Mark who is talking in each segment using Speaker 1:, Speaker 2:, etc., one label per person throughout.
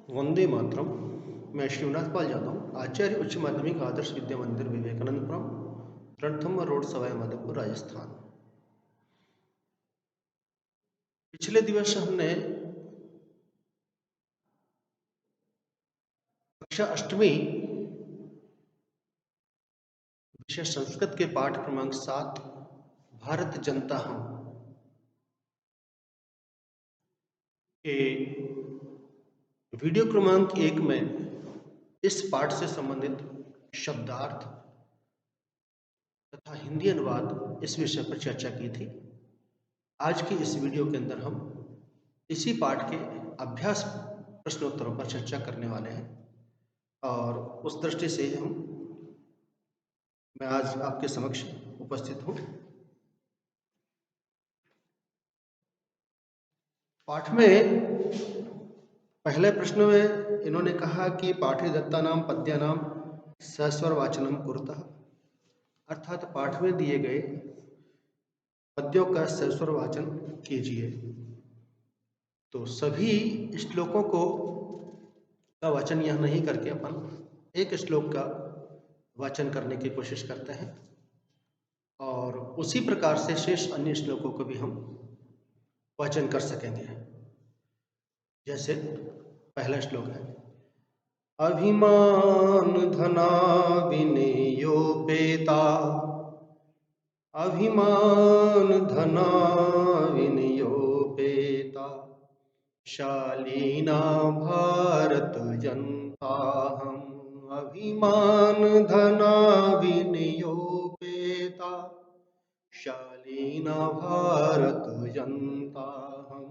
Speaker 1: वंदे मातरम। मैं शिवनाथ पाल यादव, आचार्य उच्च माध्यमिक आदर्श विद्या मंदिर विवेकानंदपुरम, रणथंभौर रोड, सवाई माधोपुर, राजस्थान। पिछले दिवस हमने कक्षा अष्टमी विषय संस्कृत के पाठ क्रमांक 7 भारत जनता हम के वीडियो क्रमांक 1 में इस पाठ से संबंधित शब्दार्थ तथा हिंदी अनुवाद इस विषय पर चर्चा की थी। आज की इस वीडियो के अंदर हम इसी पाठ के अभ्यास प्रश्नोत्तरों पर चर्चा करने वाले हैं और उस दृष्टि से मैं आज आपके समक्ष उपस्थित हूँ। पाठ में पहले प्रश्न में इन्होंने कहा कि पाठ्यदत्ता नाम पद्या नाम सस्वर वाचनम कुरुतः, अर्थात पाठ में दिए गए पद्यों का सस्वर वाचन कीजिए। तो सभी श्लोकों को का वाचन यह नहीं करके अपन एक श्लोक का वाचन करने की कोशिश करते हैं और उसी प्रकार से शेष अन्य श्लोकों को भी हम वाचन कर सकेंगे। जैसे पहला श्लोक है, अभिमान धना विनियोपेता, अभिमान धना विनियोपेता, शालीना भारत जनता हम, अभिमान धना विनियोपेता, शालीना भारत जनता हम,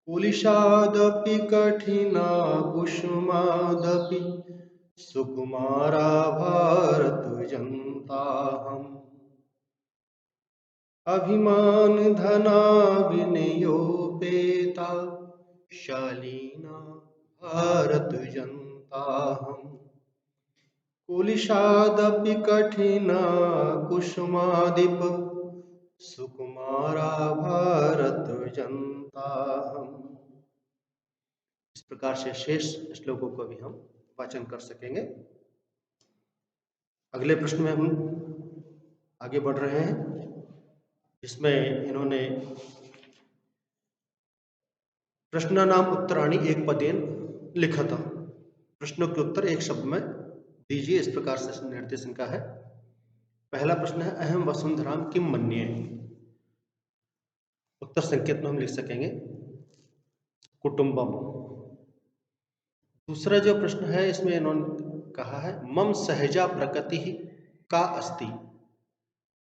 Speaker 1: कुलिशादपि कठिना कुसुमादपि, सुकुमारा भारत जनता हम, अभिमान धना विनियोपेता, शालीना भारत जनता हम, कुलिशादपि कठिना कुसुमादिप, सुकुमारा भारत जनता हम। इस प्रकार से शेष श्लोकों को भी हम वाचन कर सकेंगे। अगले प्रश्न में हम आगे बढ़ रहे हैं, जिसमें इन्होंने प्रश्नानाम उत्तराणि एक पदेन लिखा था। प्रश्नों के उत्तर एक शब्द में दीजिए, इस प्रकार से निर्देशन का है। पहला प्रश्न है, अहम वसुंधराम किम मन्ये। उत्तर संकेत में हम लिख सकेंगे कुटुंबम। दूसरा जो प्रश्न है, इसमें इन्होंने कहा है मम सहजा प्रकृति का अस्ति।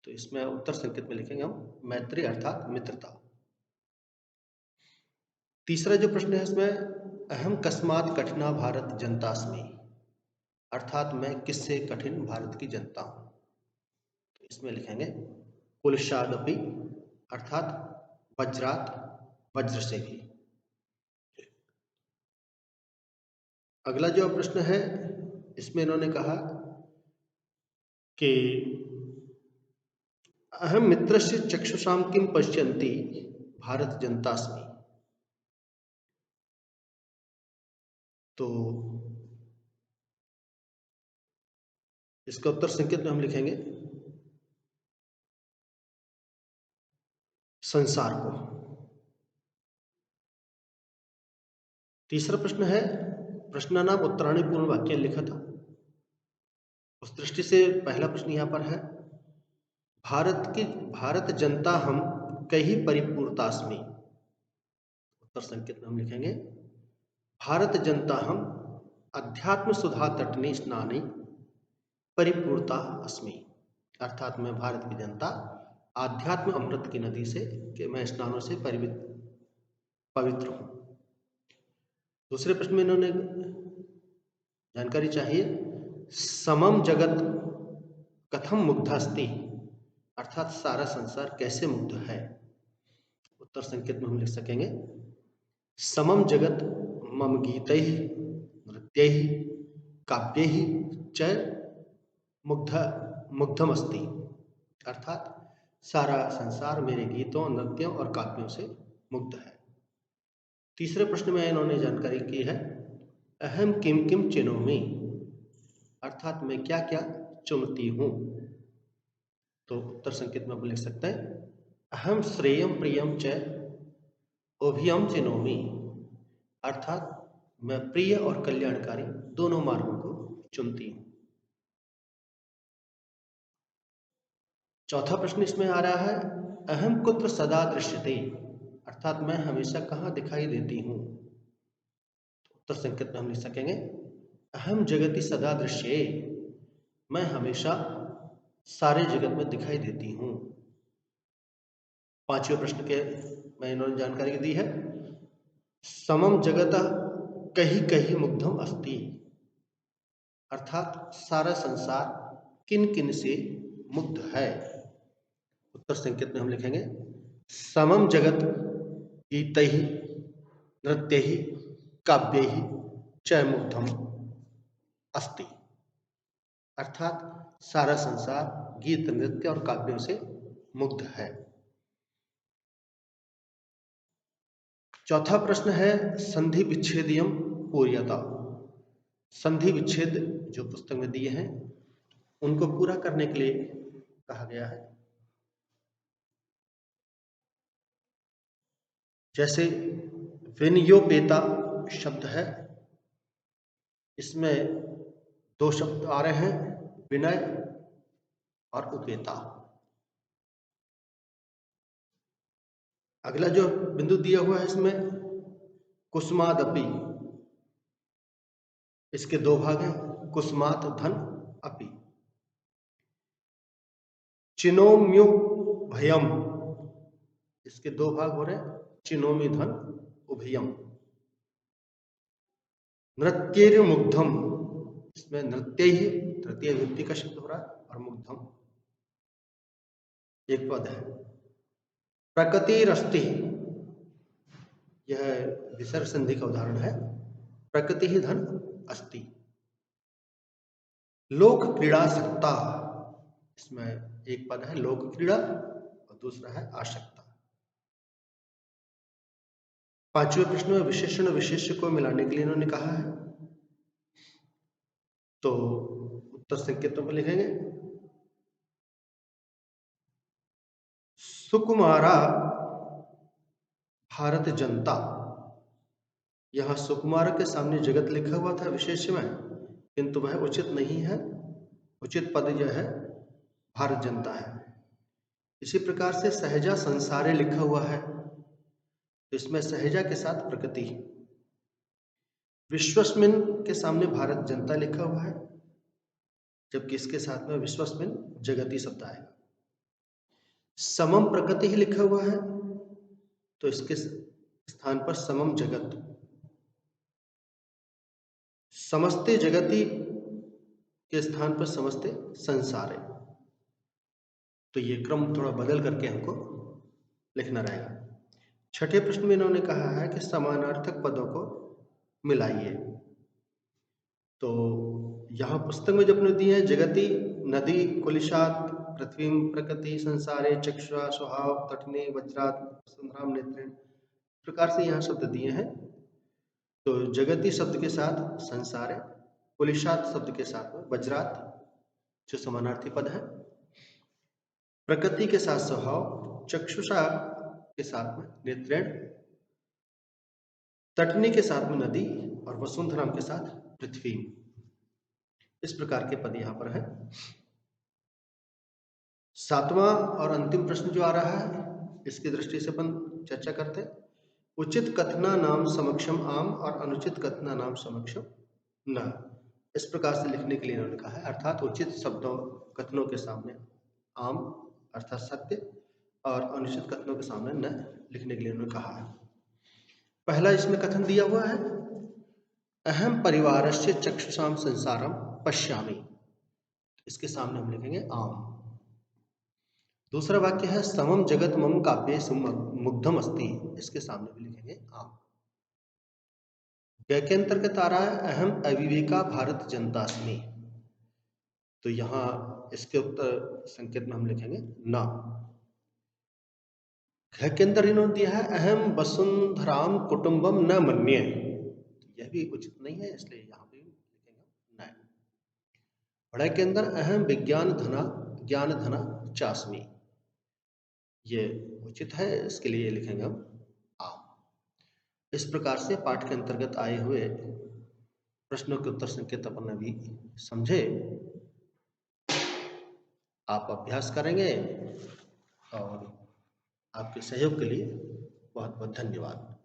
Speaker 1: तो इसमें उत्तर संकेत में लिखेंगे हम मैत्री अर्थात मित्रता। तीसरा जो प्रश्न है, इसमें अहम कस्मात कठिना भारत जनतास्मि, अर्थात मैं किससे कठिन भारत की जनता हूं। तो इसमें लिखेंगे कुलशादपि, अर्थात वज्रात वज्र से भी। अगला जो प्रश्न है, इसमें इन्होंने कहा कि अहम मित्रस्य चक्षुषाम किम पश्यन्ति भारत जनतास्मि। तो इसका उत्तर संकेत में हम लिखेंगे संसार को। तीसरा प्रश्न है, प्रश्नानाम उत्तराणि पूर्ण वाक्य लिखा था। उस दृष्टि से पहला प्रश्न यहाँ पर है, भारत जनता हम कई परिपूर्तास्मि। उत्तर संकेत में हम लिखेंगे भारत जनता हम अध्यात्म सुधा तटनी स्नानी परिपूर्ता अस्मि, अर्थात मैं भारत की जनता आध्यात्म अमृत की नदी से कि मैं स्नानों से पवित्र हूं। दूसरे प्रश्न में इन्होंने जानकारी चाहिए, समम जगत कथम मुग्धास्ति, अर्थात सारा संसार कैसे मुग्ध है। उत्तर संकेत में हम लिख सकेंगे समम जगत मम गीतैः नृत्यैः काव्यैः च मुग्धमस्ति, अर्थात सारा संसार मेरे गीतों, नृत्यों और काव्यों से मुग्ध है। तीसरे प्रश्न में इन्होंने जानकारी की है, अहम किम किम चिनोमि, अर्थात मैं क्या क्या चुनती हूँ। तो उत्तर संकेत में हम लिख सकते हैं, अहम श्रेयम प्रियम च उभयम चिनोमि, अर्थात मैं प्रिय और कल्याणकारी दोनों मार्गों को चुनती हूँ। चौथा प्रश्न इसमें आ रहा है, अहम कुत्र सदा दृश्यते, अर्थात मैं हमेशा कहाँ दिखाई देती हूँ। उत्तर संकेत में हम लिख सकेंगे, अहम जगति सदा दृश्ये, मैं हमेशा सारे जगत में दिखाई देती हूँ। पांचवें प्रश्न के मैं इन्होंने जानकारी दी है, समम जगत कहीं कहीं मुग्धम अस्ति, अर्थात सारा संसार किन किन से मुग्ध है। उत्तर संकेत में हम लिखेंगे, समम जगत गीतै नृत्यैः काव्यैः च मुग्धम अस्ति, अर्थात सारा संसार गीत नृत्य और काव्यों से मुग्ध है। चौथा प्रश्न है, संधि विच्छेदियम पूर्यता, संधि विच्छेद जो पुस्तक में दिए हैं उनको पूरा करने के लिए कहा गया है। जैसे विनियोपेता शब्द है, इसमें दो शब्द आ रहे हैं, विनय और उपेता। अगला जो बिंदु दिया हुआ है इसमें कुसुमादपि, इसके दो भाग हैं, कुसुमात धन अपि। चिनोम्यो भयम, इसके दो भाग हो रहे हैं, चिनोमि धन उभयम। नृत्य मुग्धम, इसमें नृत्य ही तृतीय व्यक्ति का शब्द हो रहा है, और मुग्धम एक पद है। प्रकृतिरस्ति, यह विसर्ग संधि का उदाहरण है, प्रकृति ही धन अस्ति। लोक क्रीड़ा सक्ता, इसमें एक पद है लोक क्रीड़ा और दूसरा है आशक्ता। पांचवें प्रश्न में विशेषण विशेष्य को मिलाने के लिए इन्होंने कहा है, तो उत्तर संकेतों पर लिखेंगे, सुकुमारा भारत जनता, यहां सुकुमार के सामने जगत लिखा हुआ था विशेष्य में, किंतु वह उचित नहीं है, उचित पद जो है भारत जनता है। इसी प्रकार से सहजा संसारे लिखा हुआ है, तो इसमें सहजा के साथ प्रकृति, विश्वस्मिन के सामने भारत जनता लिखा हुआ है, जबकि इसके साथ में विश्वस्मिन जगती शब्द आएगा। समम प्रकृति ही लिखा हुआ है, तो इसके स्थान पर समम जगत, समस्ते जगति के स्थान पर समस्ते संसारे, तो ये क्रम थोड़ा बदल करके हमको लिखना रहेगा। छठे प्रश्न में इन्होंने कहा है कि समानार्थक पदों को मिलाइए, तो यहाँ पुस्तक में जो अपने दिए हैं, जगति नदी कुलिशात पृथ्वी प्रकृति संसारे चक्षुषा स्वभाव तटने वज्रात संग्राम नेत्रेण, प्रकार से यहाँ शब्द दिए हैं। तो जगति शब्द के साथ संसारे, कुलिशात शब्द के साथ में वज्रात जो समानार्थी पद है, प्रकृति के साथ स्वभाव, चक्षुषा के साथ में नेत्रेण, तटनी के साथ में नदी और वसुंधराम के साथ पृथ्वी, इस प्रकार के पद यहां पर है। सातवां और अंतिम प्रश्न जो आ रहा है, इसकी दृष्टि से अपन चर्चा करते हैं। उचित कथना नाम समक्षम आम और अनुचित कथना नाम समक्षम न, इस प्रकार से लिखने के लिए इन्होंने कहा है, अर्थात उचित शब्दों कथनों के सामने आम अर्थात सत्य और अनुचित कथनों के सामने न लिखने के लिए उन्होंने कहा है। पहला इसमें कथन दिया हुआ है, अहम परिवारस्य चक्षुषाम संसारम पश्यामि, इसके सामने हम लिखेंगे आम। दूसरा वाक्य है, समम जगत मम काव्ये मुग्धम अस्ति, इसके सामने भी लिखेंगे आम। वाक्यांतर्गत आ रहा है, अहम अविवेका भारत जनतास्मि, तो यहाँ इसके उत्तर संकेत में हम लिखेंगे ना। घ के अंदर इन्होंने दिया है अहम वसुंधराम कुटुंबम न मन्ये, यह भी उचित नहीं है, इसलिए यहाँ पे लिखेंगे न। ढ़ के अंदर अहम ज्ञान धना चास्मी, ये उचित है, इसके लिए लिखेंगे हम आम। इस प्रकार से पाठ के अंतर्गत आए हुए प्रश्नों के उत्तर संकेत अपन अभी समझे। आप अभ्यास करेंगे और आपके सहयोग के लिए बहुत बहुत धन्यवाद।